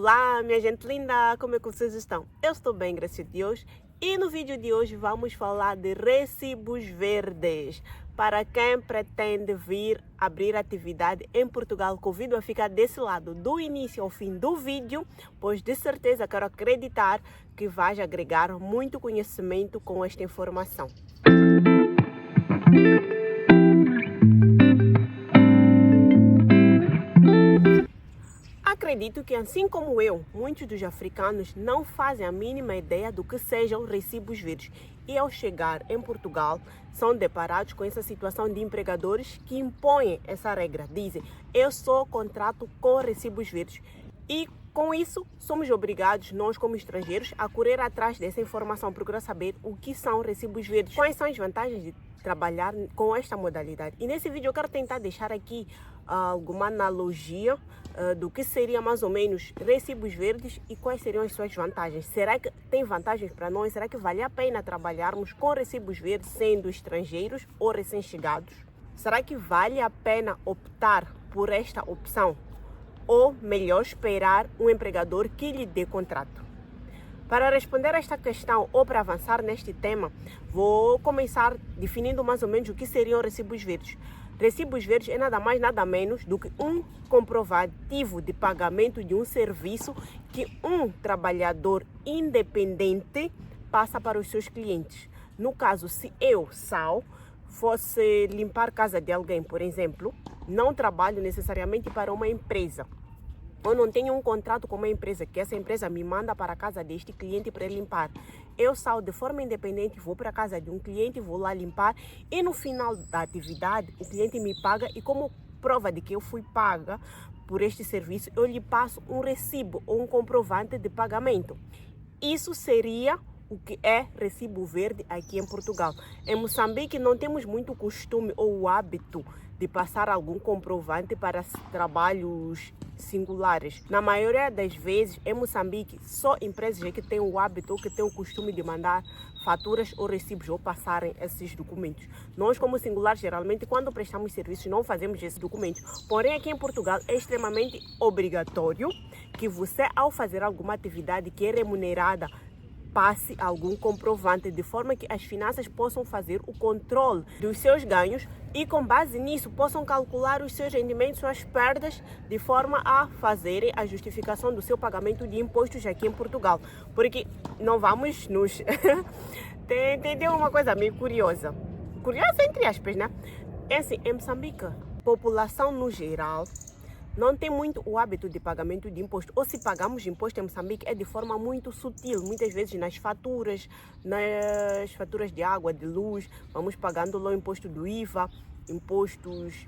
Olá, minha gente linda, como é que vocês estão? Eu estou bem, graças a Deus. E no vídeo de hoje vamos falar de recibos verdes. Para quem pretende vir abrir atividade em Portugal, convido a ficar desse lado do início ao fim do vídeo, pois de certeza quero acreditar que vais agregar muito conhecimento com esta informação. Acredito que, assim como eu, muitos dos africanos não fazem a mínima ideia do que sejam recibos verdes. E ao chegar em Portugal, são deparados com essa situação de empregadores que impõem essa regra. Dizem, eu só contrato com recibos verdes. E com isso, somos obrigados, nós como estrangeiros, a correr atrás dessa informação, procurar saber o que são recibos verdes, quais são as vantagens de trabalhar com esta modalidade. E nesse vídeo eu quero tentar deixar aqui alguma analogia do que seria mais ou menos recibos verdes e quais seriam as suas vantagens. Será que tem vantagens para nós? Será que vale a pena trabalharmos com recibos verdes sendo estrangeiros ou recém-chegados? Será que vale a pena optar por esta opção? Ou melhor esperar um empregador que lhe dê contrato? Para responder a esta questão ou para avançar neste tema, vou começar definindo mais ou menos o que seriam recibos verdes. Recibos verdes é nada mais, nada menos do que um comprovativo de pagamento de um serviço que um trabalhador independente passa para os seus clientes. No caso, se eu, Sal, fosse limpar a casa de alguém, por exemplo, não trabalho necessariamente para uma empresa. Eu não tenho um contrato com uma empresa, que essa empresa me manda para a casa deste cliente para limpar. Eu saio de forma independente, vou para a casa de um cliente, vou lá limpar e no final da atividade o cliente me paga e como prova de que eu fui paga por este serviço, eu lhe passo um recibo ou um comprovante de pagamento. Isso seria o que é recibo verde aqui em Portugal. Em Moçambique não temos muito costume ou o hábito de passar algum comprovante para trabalhos singulares. Na maioria das vezes, em Moçambique, só empresas é que têm o hábito ou que têm o costume de mandar faturas ou recibos ou passarem esses documentos. Nós, como singulares, geralmente, quando prestamos serviços, não fazemos esses documentos. Porém, aqui em Portugal, é extremamente obrigatório que você, ao fazer alguma atividade que é remunerada, passe algum comprovante, de forma que as finanças possam fazer o controle dos seus ganhos e com base nisso possam calcular os seus rendimentos, suas perdas, de forma a fazerem a justificação do seu pagamento de impostos aqui em Portugal. Porque não vamos nos... tem uma coisa meio curiosa. Curiosa entre aspas, né? É assim, em Moçambique, a população no geral não tem muito o hábito de pagamento de imposto. Ou se pagamos imposto em Moçambique é de forma muito sutil. Muitas vezes nas faturas de água, de luz, vamos pagando lá o imposto do IVA, impostos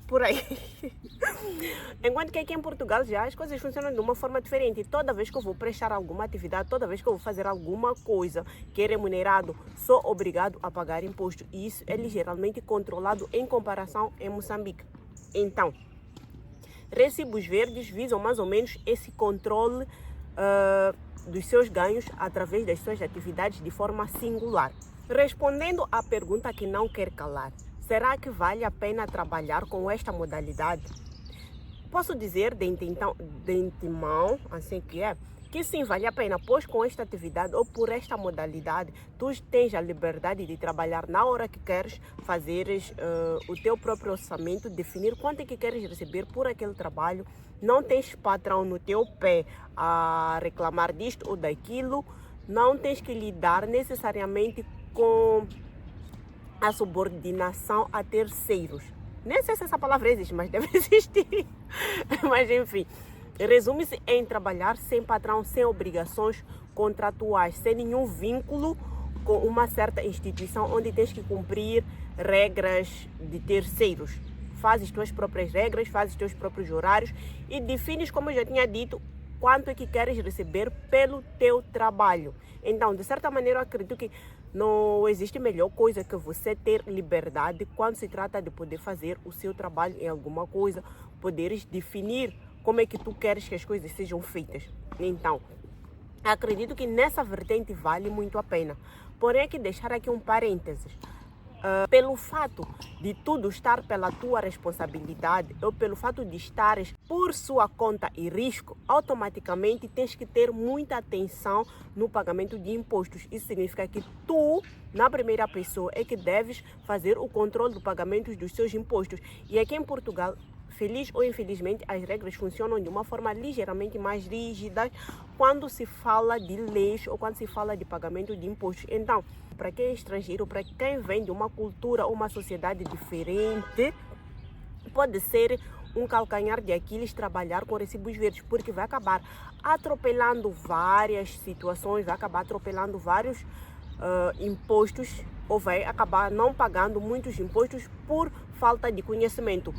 por aí. Enquanto que aqui em Portugal já as coisas funcionam de uma forma diferente. Toda vez que eu vou prestar alguma atividade, toda vez que eu vou fazer alguma coisa que é remunerado, sou obrigado a pagar imposto. E isso é ligeiramente controlado em comparação em Moçambique. Então, recibos verdes visam mais ou menos esse controle dos seus ganhos através das suas atividades de forma singular. Respondendo à pergunta que não quer calar, será que vale a pena trabalhar com esta modalidade? Posso dizer de antemão, assim que sim, vale a pena, pois com esta atividade ou por esta modalidade, tu tens a liberdade de trabalhar na hora que queres, fazeres o teu próprio orçamento, definir quanto é que queres receber por aquele trabalho, não tens patrão no teu pé a reclamar disto ou daquilo, não tens que lidar necessariamente com a subordinação a terceiros. Nem sei se essa palavra existe, mas deve existir. Mas enfim, resume-se em trabalhar sem patrão, sem obrigações contratuais, sem nenhum vínculo com uma certa instituição onde tens que cumprir regras de terceiros. Fazes tuas próprias regras, fazes teus próprios horários e defines, como eu já tinha dito, quanto é que queres receber pelo teu trabalho. Então, de certa maneira, eu acredito que não existe melhor coisa que você ter liberdade quando se trata de poder fazer o seu trabalho em alguma coisa, poderes definir como é que tu queres que as coisas sejam feitas. Então, acredito que nessa vertente vale muito a pena. Porém, é que deixar aqui um parênteses. pelo fato de tudo estar pela tua responsabilidade ou pelo fato de estares por sua conta e risco, automaticamente tens que ter muita atenção no pagamento de impostos. Isso significa que tu, na primeira pessoa, é que deves fazer o controle do pagamento dos seus impostos. E aqui em Portugal, feliz ou infelizmente, as regras funcionam de uma forma ligeiramente mais rígida quando se fala de leis ou quando se fala de pagamento de impostos. Então, para quem é estrangeiro, para quem vem de uma cultura ou uma sociedade diferente, pode ser um calcanhar de Aquiles trabalhar com recibos verdes, porque vai acabar atropelando várias situações, vai acabar atropelando vários impostos, ou vai acabar não pagando muitos impostos por falta de conhecimento.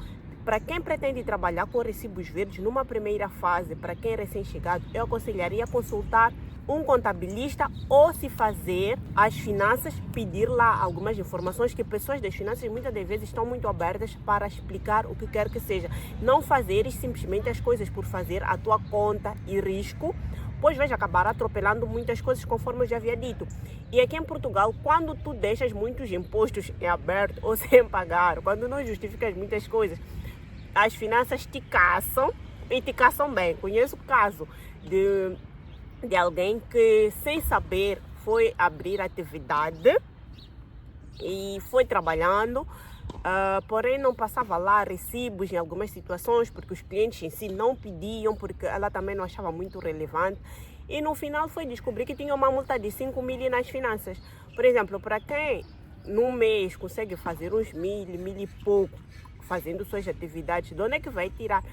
Para quem pretende trabalhar com recibos verdes numa primeira fase, para quem é recém-chegado, eu aconselharia consultar um contabilista ou, se fazer as finanças, pedir lá algumas informações, que pessoas das finanças muitas das vezes estão muito abertas para explicar o que quer que seja. Não fazeres simplesmente as coisas por fazer a tua conta e risco, pois vais acabar atropelando muitas coisas, conforme eu já havia dito. E aqui em Portugal, quando tu deixas muitos impostos em aberto ou sem pagar, quando não justificas muitas coisas, as finanças te caçam e te caçam bem. Conheço o caso de alguém que, sem saber, foi abrir atividade e foi trabalhando, porém não passava lá recibos em algumas situações, porque os clientes em si não pediam, porque ela também não achava muito relevante. E no final foi descobrir que tinha uma multa de 5.000 nas finanças. Por exemplo, para quem num mês consegue fazer uns 1.000 e pouco, fazendo suas atividades, de onde é que vai tirar?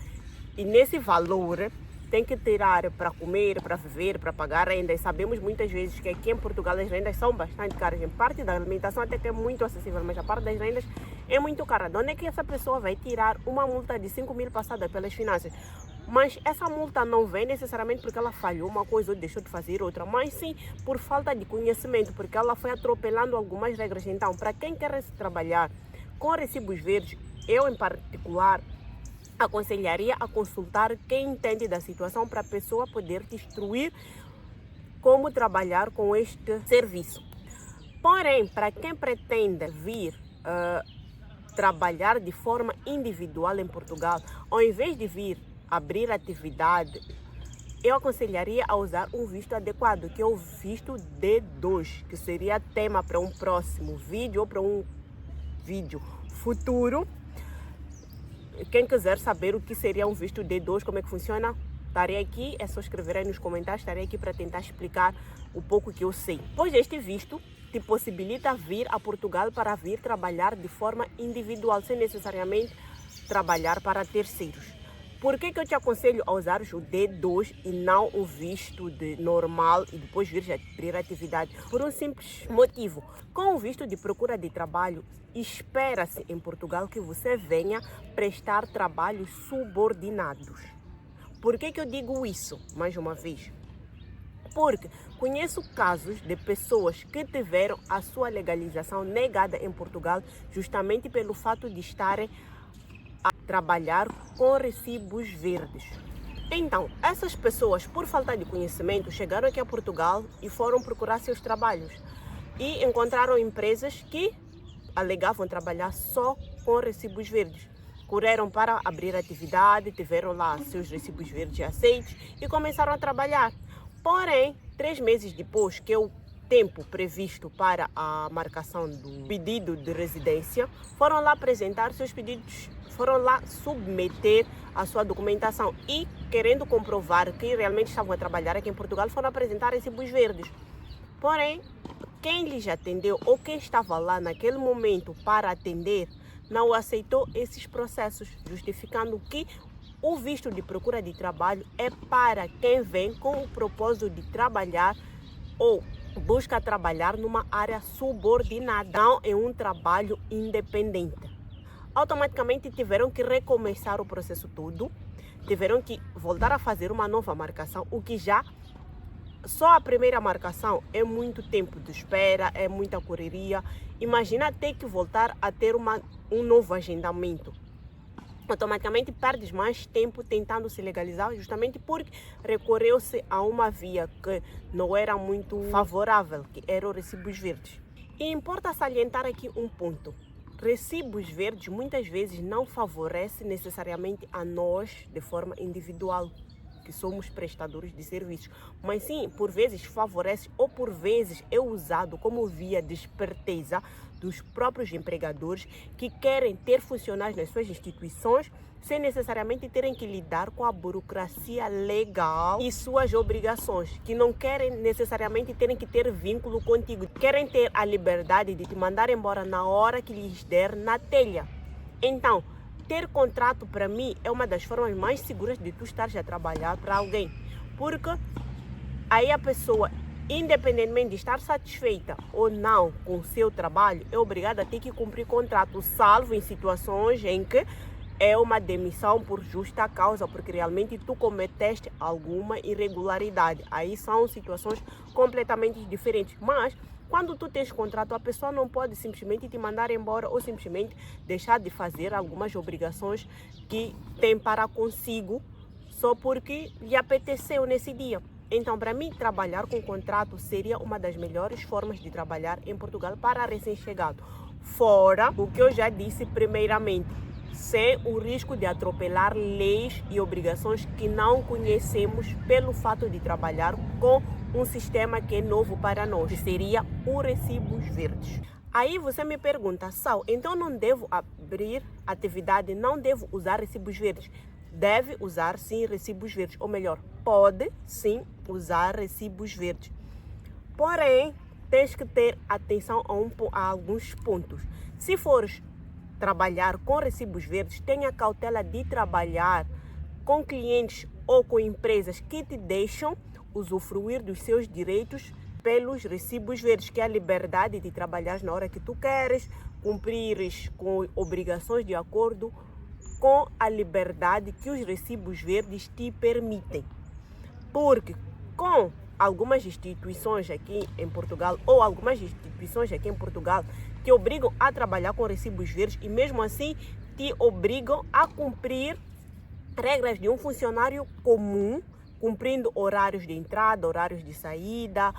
E nesse valor tem que tirar para comer, para viver, para pagar rendas. Sabemos muitas vezes que aqui em Portugal as rendas são bastante caras. Em parte da alimentação até que é muito acessível, mas a parte das rendas é muito cara. De onde é que essa pessoa vai tirar uma multa de 5.000 passada pelas finanças? Mas essa multa não vem necessariamente porque ela falhou uma coisa ou deixou de fazer outra, mas sim por falta de conhecimento, porque ela foi atropelando algumas regras. Então, para quem quer trabalhar com recibos verdes, eu em particular aconselharia a consultar quem entende da situação, para a pessoa poder te instruir como trabalhar com este serviço. Porém, para quem pretende vir trabalhar de forma individual em Portugal, ao invés de vir abrir atividade, eu aconselharia a usar um visto adequado, que é o visto D2, que seria tema para um próximo vídeo ou para um vídeo futuro. Quem quiser saber o que seria um visto D2, como é que funciona, estarei aqui, é só escrever aí nos comentários, estarei aqui para tentar explicar o pouco que eu sei. Pois este visto te possibilita vir a Portugal para vir trabalhar de forma individual, sem necessariamente trabalhar para terceiros. Por que eu te aconselho a usar o D2 e não o visto de normal e depois vir abrir atividade? Por um simples motivo. Com o visto de procura de trabalho, espera-se em Portugal que você venha prestar trabalhos subordinados. Por que eu digo isso, mais uma vez? Porque conheço casos de pessoas que tiveram a sua legalização negada em Portugal justamente pelo fato de estarem a trabalhar com recibos verdes. Então, essas pessoas, por falta de conhecimento, chegaram aqui a Portugal e foram procurar seus trabalhos. E encontraram empresas que alegavam trabalhar só com recibos verdes. Correram para abrir atividade, tiveram lá seus recibos verdes aceitos e começaram a trabalhar. Porém, 3 meses depois, que é o tempo previsto para a marcação do pedido de residência, foram lá apresentar seus pedidos, foram lá submeter a sua documentação e, querendo comprovar que realmente estavam a trabalhar aqui em Portugal, foram apresentar recibos verdes. Porém, quem lhes atendeu ou quem estava lá naquele momento para atender não aceitou esses processos, justificando que o visto de procura de trabalho é para quem vem com o propósito de trabalhar ou busca trabalhar numa área subordinada, não é um trabalho independente. Automaticamente tiveram que recomeçar o processo todo, tiveram que voltar a fazer uma nova marcação, o que já só a primeira marcação é muito tempo de espera, é muita correria. Imagina ter que voltar a ter um novo agendamento. Automaticamente perdes mais tempo tentando se legalizar, justamente porque recorreu-se a uma via que não era muito favorável, que eram os recibos verdes. E importa salientar aqui um ponto. Recibos verdes muitas vezes não favorece necessariamente a nós de forma individual, que somos prestadores de serviços, mas sim, por vezes favorece ou por vezes é usado como via de esperteza dos próprios empregadores que querem ter funcionários nas suas instituições sem necessariamente terem que lidar com a burocracia legal e suas obrigações, que não querem necessariamente terem que ter vínculo contigo, querem ter a liberdade de te mandar embora na hora que lhes der na telha. Então, ter contrato para mim é uma das formas mais seguras de tu estares a trabalhar para alguém, porque aí a pessoa, independentemente de estar satisfeita ou não com o seu trabalho, é obrigada a ter que cumprir contrato, salvo em situações em que é uma demissão por justa causa, porque realmente tu cometeste alguma irregularidade. Aí são situações completamente diferentes. Mas quando tu tens contrato, a pessoa não pode simplesmente te mandar embora ou simplesmente deixar de fazer algumas obrigações que tem para consigo só porque lhe apeteceu nesse dia. Então, para mim, trabalhar com contrato seria uma das melhores formas de trabalhar em Portugal para recém-chegado. Fora o que eu já disse primeiramente, sem o risco de atropelar leis e obrigações que não conhecemos pelo fato de trabalhar com um sistema que é novo para nós, que seria o recibos verdes. Aí você me pergunta, Sal, então não devo abrir atividade, não devo usar recibos verdes? Deve usar sim recibos verdes, ou melhor, pode sim usar recibos verdes. Porém, tens que ter atenção a alguns pontos. Se fores trabalhar com recibos verdes, tenha cautela de trabalhar com clientes ou com empresas que te deixam usufruir dos seus direitos pelos recibos verdes, que é a liberdade de trabalhar na hora que tu queres, cumprires com obrigações de acordo com a liberdade que os recibos verdes te permitem. Porque com algumas instituições aqui em Portugal ou algumas instituições aqui em Portugal te obrigam a trabalhar com recibos verdes e mesmo assim te obrigam a cumprir regras de um funcionário comum, cumprindo horários de entrada, horários de saída,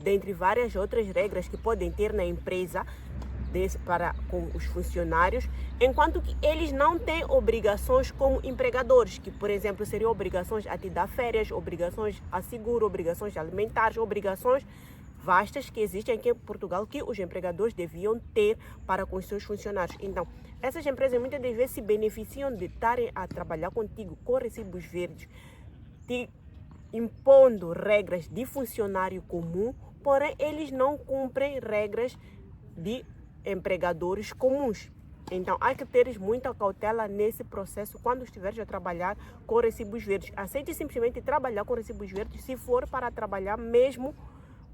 dentre várias outras regras que podem ter na empresa para com os funcionários, enquanto que eles não têm obrigações como empregadores, que por exemplo seriam obrigações a te dar férias, obrigações a seguro, obrigações alimentares, obrigações vastas que existem aqui em Portugal que os empregadores deviam ter para com os seus funcionários. Então, essas empresas muitas das vezes se beneficiam de estarem a trabalhar contigo com recibos verdes, te impondo regras de funcionário comum, porém eles não cumprem regras de empregadores comuns. Então, há que teres muita cautela nesse processo quando estiveres a trabalhar com recibos verdes. Aceite simplesmente trabalhar com recibos verdes se for para trabalhar mesmo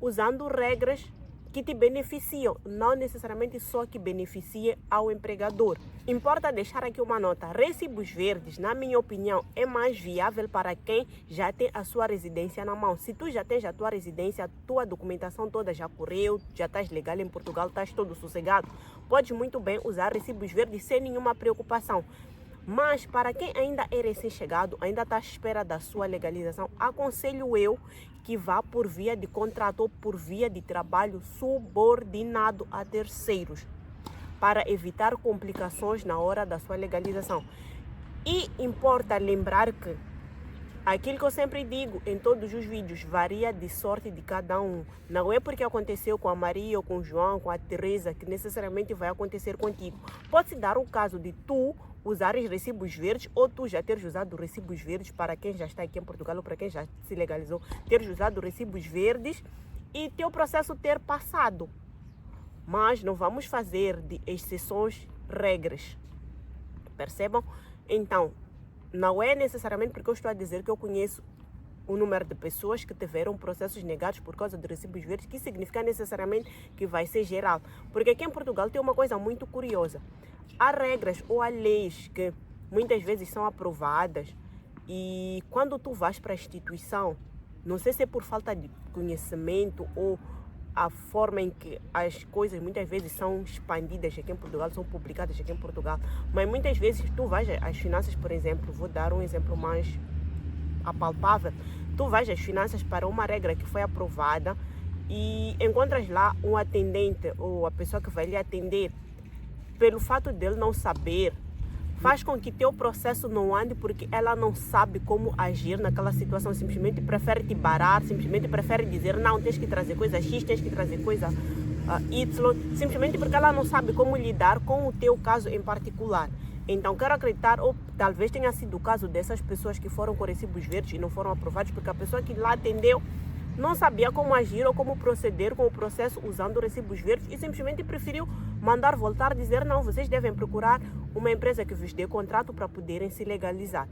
usando regras que te beneficiam, não necessariamente só que beneficie ao empregador. Importa deixar aqui uma nota, recibos verdes, na minha opinião, é mais viável para quem já tem a sua residência na mão. Se tu já tens a tua residência, a tua documentação toda já correu, já estás legal em Portugal, estás todo sossegado, podes muito bem usar recibos verdes sem nenhuma preocupação. Mas para quem ainda é recém-chegado, ainda está à espera da sua legalização, aconselho eu que vá por via de contrato ou por via de trabalho subordinado a terceiros, para evitar complicações na hora da sua legalização. E importa lembrar que aquilo que eu sempre digo em todos os vídeos, varia de sorte de cada um. Não é porque aconteceu com a Maria ou com o João, com a Teresa, que necessariamente vai acontecer contigo. Pode-se dar o caso de tu usares recibos verdes ou tu já teres usado recibos verdes, para quem já está aqui em Portugal ou para quem já se legalizou, teres usado recibos verdes e teu processo ter passado. Mas não vamos fazer de exceções regras. Percebam? Então, não é necessariamente porque eu estou a dizer que eu conheço o número de pessoas que tiveram processos negados por causa de recibos verdes, que significa necessariamente que vai ser geral. Porque aqui em Portugal tem uma coisa muito curiosa. Há regras ou há leis que muitas vezes são aprovadas e quando tu vais para a instituição, não sei se é por falta de conhecimento ou a forma em que as coisas muitas vezes são expandidas aqui em Portugal, são publicadas aqui em Portugal, mas muitas vezes tu vais às finanças, por exemplo, vou dar um exemplo mais apalpável, tu vais às finanças para uma regra que foi aprovada e encontras lá um atendente ou a pessoa que vai lhe atender, pelo fato dele não saber, faz com que teu processo não ande porque ela não sabe como agir naquela situação, simplesmente prefere te barrar, simplesmente prefere dizer não, tens que trazer coisa X, tens que trazer coisa Y, simplesmente porque ela não sabe como lidar com o teu caso em particular. Então quero acreditar, ou talvez tenha sido o caso dessas pessoas que foram com recibos verdes e não foram aprovados, porque a pessoa que lá atendeu não sabia como agir ou como proceder com o processo usando recibos verdes e simplesmente preferiu mandar voltar, dizer não, vocês devem procurar uma empresa que vos dê contrato para poderem se legalizar.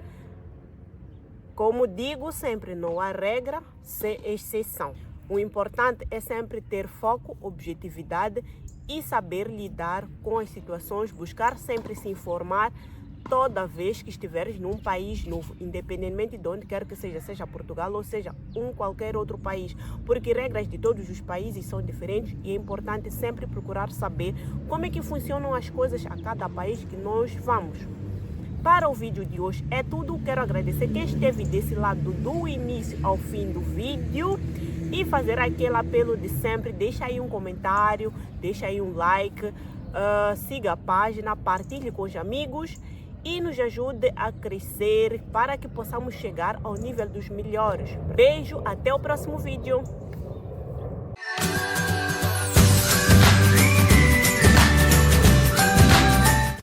Como digo sempre, não há regra sem exceção. O importante é sempre ter foco, objetividade e saber lidar com as situações, buscar sempre se informar toda vez que estiveres num país novo, independentemente de onde quer que seja, seja Portugal ou seja qualquer outro país, porque regras de todos os países são diferentes e é importante sempre procurar saber como é que funcionam as coisas a cada país que nós vamos. Para o vídeo de hoje é tudo. Quero agradecer quem esteve desse lado do início ao fim do vídeo e fazer aquele apelo de sempre. Deixa aí um comentário, deixa aí um like, siga a página, partilhe com os amigos e nos ajude a crescer para que possamos chegar ao nível dos melhores. Beijo, até o próximo vídeo.